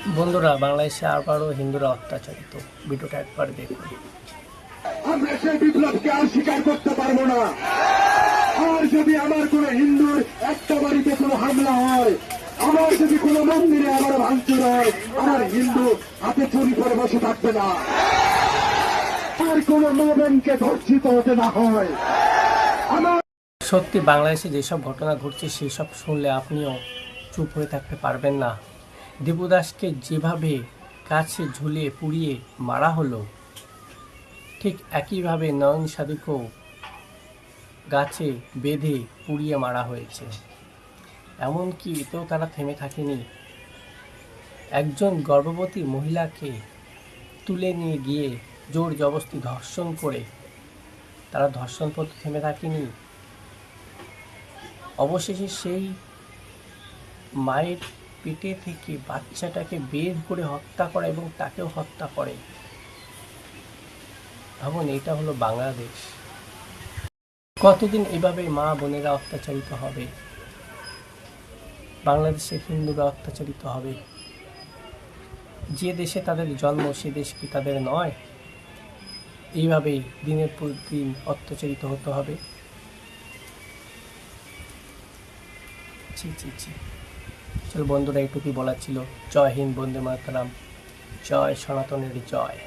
বন্ধুরা, বাংলাদেশে আবারও হিন্দুরা অত্যাচারিত। ভিডিওটা একবার দেখুন। আমরা সেই বিপ্লবকে আর স্বীকার করতে পারবো না। আর যদি আমার কোন হিন্দুর একটা বাড়িতে কোনো হামলা হয়, আমার যদি কোনো মন্দিরে আমার ভাঙচুর হয়, আমার হিন্দু হাতে চুরি করে বসে থাকবে না। আর কোন মোমেনকে ধর্ষিত হতে না হয়। আমার সত্যি বাংলাদেশে যেসব ঘটনা ঘটছে সেই সব শুনলে আপনিও চুপ হয়ে থাকতে পারবেন না। দীপুদাসকে যেভাবে গাছে ঝুলিয়ে পুড়িয়ে মারা হলো, ঠিক একইভাবে নয়ন সাদিকেও গাছে বেঁধে পুড়িয়ে মারা হয়েছে। এমনকি এতেও তারা থেমে থাকেনি। একজন গর্ভবতী মহিলাকে তুলে নিয়ে গিয়ে জোর জবরদস্তি ধর্ষণ করে তারা ধর্ষণ করতে থেমে থাকেনি। অবশেষে সেই মায়ের পেটে থেকে বাচ্চাটাকে বের করে হত্যা করে এবং তাকেও হত্যা করে। ভাবুন, এটা হলো বাংলাদেশ। কতদিন এভাবে মা বোনেরা অত্যাচারিত হবে? বাংলাদেশের হিন্দুরা অত্যাচারিত হবে। যে দেশে তাদের জন্ম সে দেশ কি তাদের নয়? এইভাবেই দিনের পর দিন অত্যাচারিত হতে হবে। ছি ছি ছি। চল বন্ধুরা, এটুকুই বলার ছিল। জয় হিন্দ, বন্দে মাতরম, জয় সনাতনের জয়।